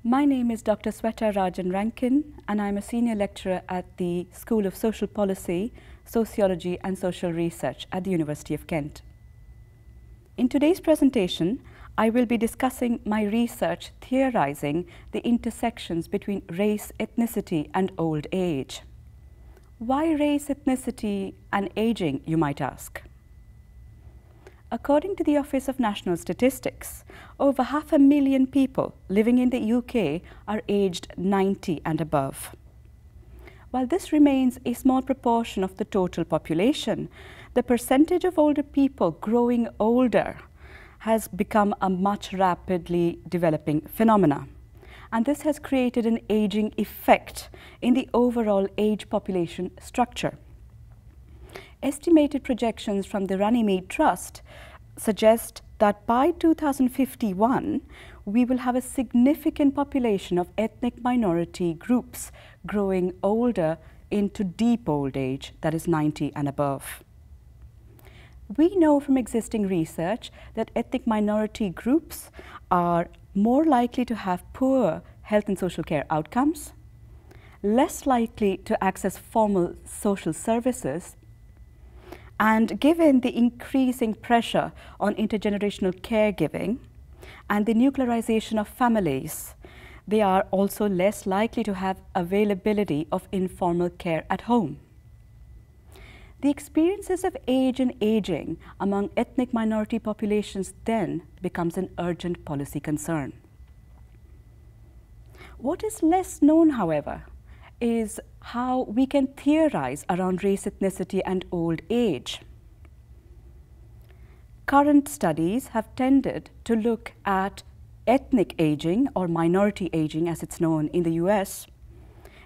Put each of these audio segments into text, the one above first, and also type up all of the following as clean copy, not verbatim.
My name is Dr. Sweta Rajan-Rankin, and I'm a senior lecturer at the School of Social Policy, Sociology and Social Research at the University of Kent. In today's presentation, I will be discussing my research theorizing the intersections between race, ethnicity, and old age. Why race, ethnicity, and aging, you might ask? According to the Office of National Statistics, over 500,000 people living in the UK are aged 90 and above. While this remains a small proportion of the total population, the percentage of older people growing older has become a much rapidly developing phenomena. And this has created an aging effect in the overall age population structure. Estimated projections from the Runnymede Trust suggest that by 2051, we will have a significant population of ethnic minority groups growing older into deep old age, that is 90 and above. We know from existing research that ethnic minority groups are more likely to have poor health and social care outcomes, less likely to access formal social services, and given the increasing pressure on intergenerational caregiving and the nuclearization of families, they are also less likely to have availability of informal care at home. The experiences of age and aging among ethnic minority populations then becomes an urgent policy concern. What is less known, however, is how we can theorize around race, ethnicity, and old age. Current studies have tended to look at ethnic aging, or minority aging as it's known in the US,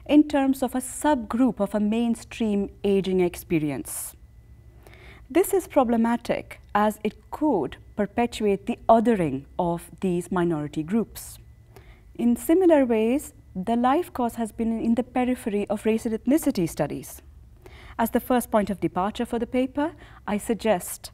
in terms of a subgroup of a mainstream aging experience. This is problematic as it could perpetuate the othering of these minority groups. In similar ways, the life course has been in the periphery of race and ethnicity studies. As the first point of departure for the paper, I suggest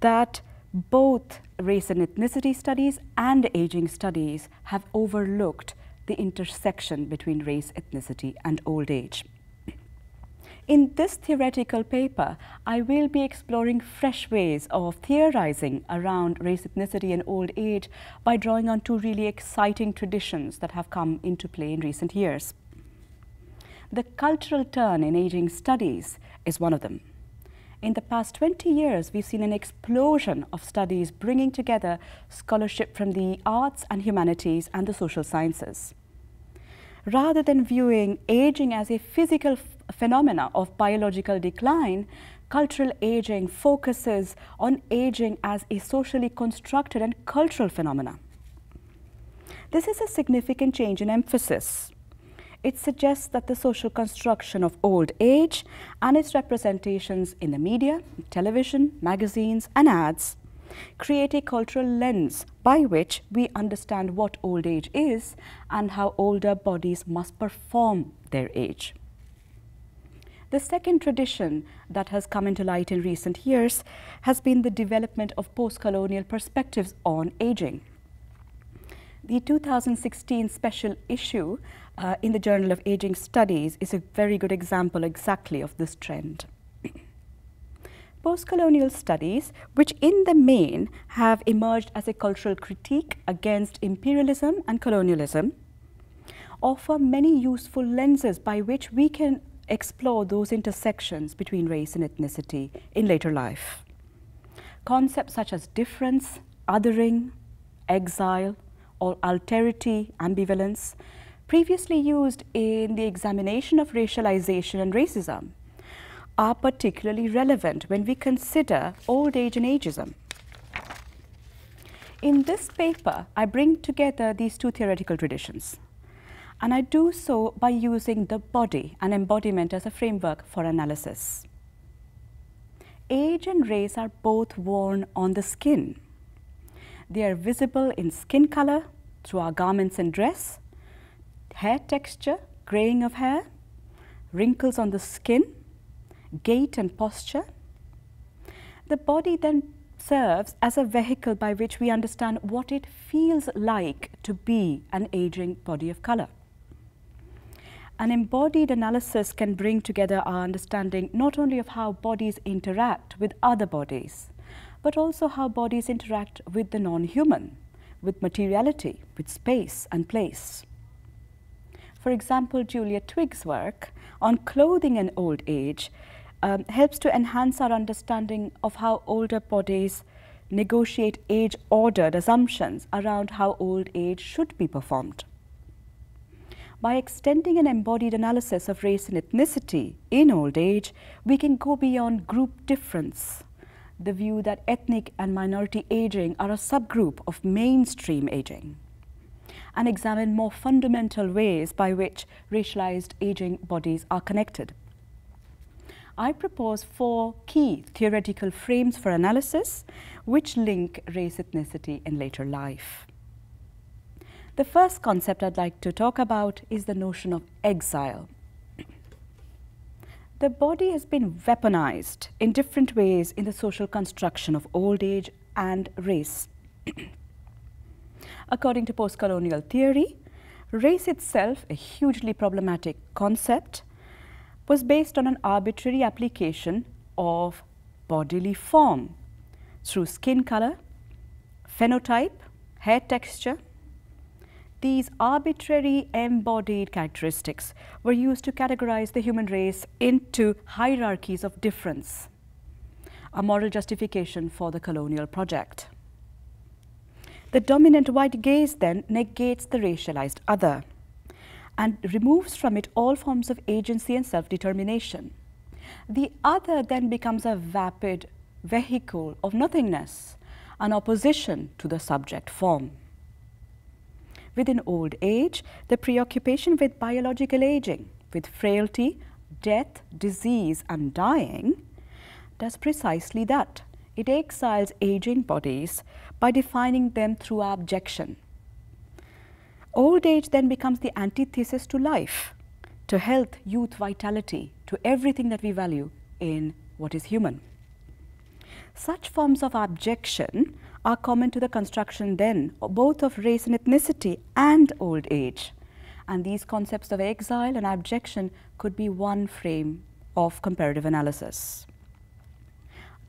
that both race and ethnicity studies and aging studies have overlooked the intersection between race, ethnicity, and old age. In this theoretical paper, I will be exploring fresh ways of theorizing around race, ethnicity, and old age by drawing on two really exciting traditions that have come into play in recent years. The cultural turn in aging studies is one of them. In the past 20 years, we've seen an explosion of studies bringing together scholarship from the arts and humanities and the social sciences. Rather than viewing aging as a physical phenomena of biological decline, cultural aging focuses on aging as a socially constructed and cultural phenomena. This is a significant change in emphasis. It suggests that the social construction of old age and its representations in the media, television, magazines, and ads create a cultural lens by which we understand what old age is and how older bodies must perform their age. The second tradition that has come into light in recent years has been the development of post-colonial perspectives on aging. The 2016 special issue in the Journal of Aging Studies is a very good example exactly of this trend. Post-colonial studies, which in the main have emerged as a cultural critique against imperialism and colonialism, offer many useful lenses by which we can explore those intersections between race and ethnicity in later life. Concepts such as difference, othering, exile, or alterity, ambivalence, previously used in the examination of racialization and racism, are particularly relevant when we consider old age and ageism. In this paper, I bring together these two theoretical traditions, and I do so by using the body and embodiment as a framework for analysis. Age and race are both worn on the skin. They are visible in skin color, through our garments and dress, hair texture, graying of hair, wrinkles on the skin, gait and posture. The body then serves as a vehicle by which we understand what it feels like to be an aging body of color. An embodied analysis can bring together our understanding not only of how bodies interact with other bodies, but also how bodies interact with the non-human, with materiality, with space and place. For example, Julia Twiggs' work on clothing in old age helps to enhance our understanding of how older bodies negotiate age-ordered assumptions around how old age should be performed. By extending an embodied analysis of race and ethnicity in old age, we can go beyond group difference, the view that ethnic and minority aging are a subgroup of mainstream aging, and examine more fundamental ways by which racialized aging bodies are connected. I propose 4 key theoretical frames for analysis which link race ethnicity in later life. The first concept I'd like to talk about is the notion of exile. The body has been weaponized in different ways in the social construction of old age and race. According to post-colonial theory, race itself, a hugely problematic concept, was based on an arbitrary application of bodily form through skin color, phenotype, hair texture. These arbitrary embodied characteristics were used to categorize the human race into hierarchies of difference, a moral justification for the colonial project. The dominant white gaze then negates the racialized other and removes from it all forms of agency and self-determination. The other then becomes a vapid vehicle of nothingness, an opposition to the subject form. Within old age, the preoccupation with biological aging, with frailty, death, disease, and dying, does precisely that. It exiles aging bodies by defining them through abjection. Old age then becomes the antithesis to life, to health, youth, vitality, to everything that we value in what is human. Such forms of abjection are common to the construction then both of race and ethnicity and old age. And these concepts of exile and abjection could be one frame of comparative analysis.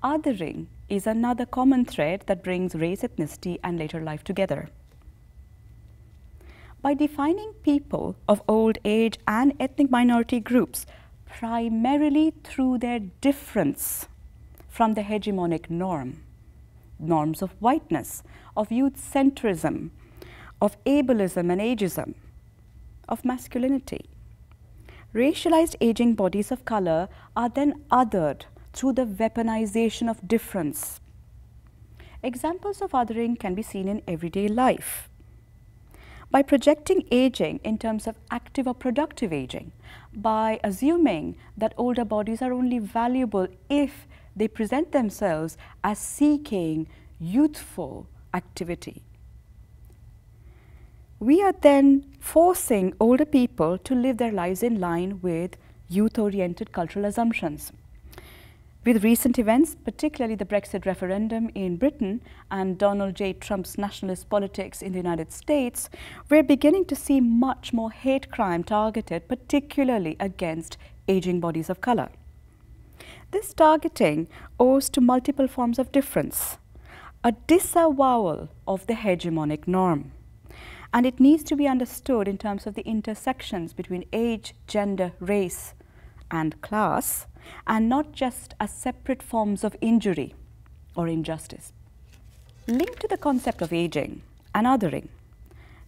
Othering is another common thread that brings race, ethnicity, and later life together. By defining people of old age and ethnic minority groups primarily through their difference from the hegemonic norms of whiteness, of youth-centrism, of ableism and ageism, of masculinity. Racialized aging bodies of color are then othered through the weaponization of difference. Examples of othering can be seen in everyday life. By projecting aging in terms of active or productive aging, by assuming that older bodies are only valuable if they present themselves as seeking youthful activity. We are then forcing older people to live their lives in line with youth-oriented cultural assumptions. With recent events, particularly the Brexit referendum in Britain and Donald J. Trump's nationalist politics in the United States, we're beginning to see much more hate crime targeted, particularly against aging bodies of color. This targeting owes to multiple forms of difference, a disavowal of the hegemonic norm. And it needs to be understood in terms of the intersections between age, gender, race, and class, and not just as separate forms of injury or injustice. Linked to the concept of aging and othering,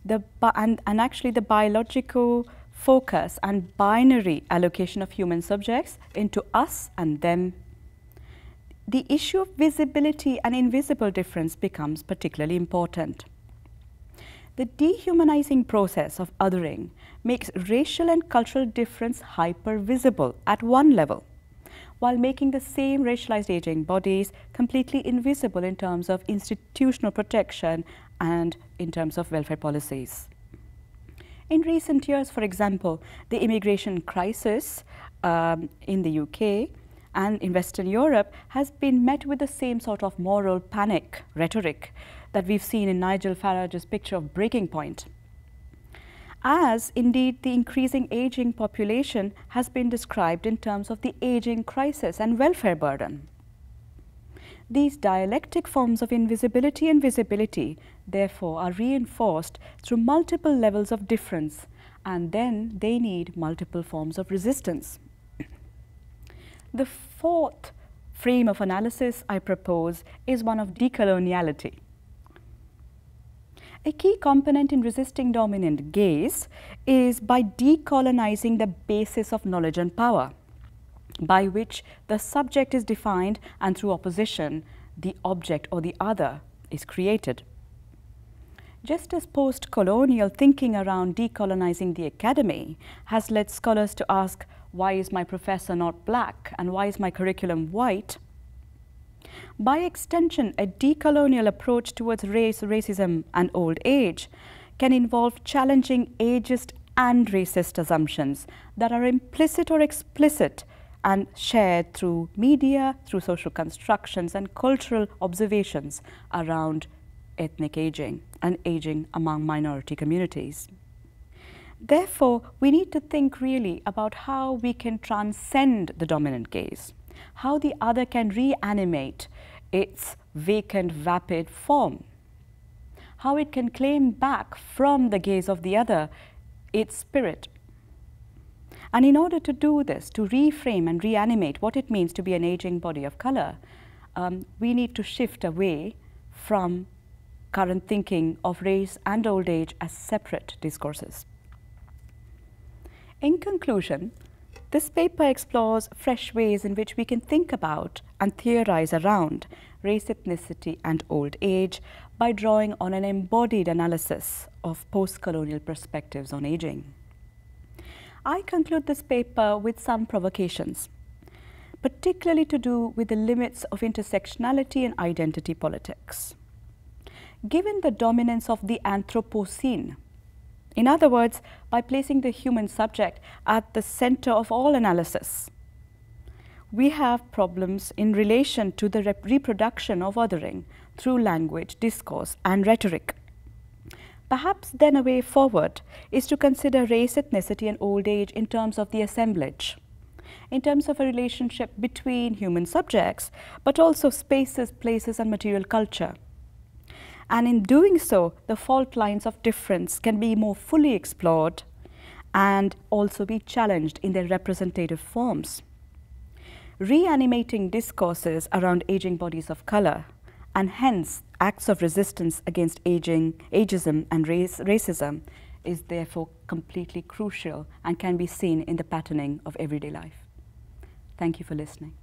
and actually the biological focus and binary allocation of human subjects into us and them, the issue of visibility and invisible difference becomes particularly important. The dehumanizing process of othering makes racial and cultural difference hyper-visible at one level, while making the same racialized aging bodies completely invisible in terms of institutional protection and in terms of welfare policies. In recent years, for example, the immigration crisis in the UK and in Western Europe has been met with the same sort of moral panic rhetoric that we've seen in Nigel Farage's picture of breaking point. As indeed the increasing aging population has been described in terms of the aging crisis and welfare burden. These dialectic forms of invisibility and visibility, therefore, are reinforced through multiple levels of difference, and then they need multiple forms of resistance. The fourth frame of analysis I propose is one of decoloniality. A key component in resisting dominant gaze is by decolonizing the basis of knowledge and power, by which the subject is defined and through opposition, the object or the other is created. Just as post-colonial thinking around decolonizing the academy has led scholars to ask, why is my professor not black and why is my curriculum white? By extension, a decolonial approach towards race, racism, and old age can involve challenging ageist and racist assumptions that are implicit or explicit and shared through media, through social constructions and cultural observations around ethnic aging and aging among minority communities. Therefore, we need to think really about how we can transcend the dominant gaze, how the other can reanimate its vacant, vapid form, how it can claim back from the gaze of the other its spirit. And in order to do this, to reframe and reanimate what it means to be an aging body of color, we need to shift away from current thinking of race and old age as separate discourses. In conclusion, this paper explores fresh ways in which we can think about and theorize around race, ethnicity, and old age by drawing on an embodied analysis of post-colonial perspectives on aging. I conclude this paper with some provocations, particularly to do with the limits of intersectionality and identity politics. Given the dominance of the Anthropocene, in other words, by placing the human subject at the center of all analysis, we have problems in relation to the reproduction of othering through language, discourse, and rhetoric. Perhaps then a way forward is to consider race, ethnicity, and old age in terms of the assemblage, in terms of a relationship between human subjects, but also spaces, places, and material culture. And in doing so, the fault lines of difference can be more fully explored and also be challenged in their representative forms. Reanimating discourses around aging bodies of color, and hence acts of resistance against ageism and racism, is therefore completely crucial and can be seen in the patterning of everyday life. Thank you for listening.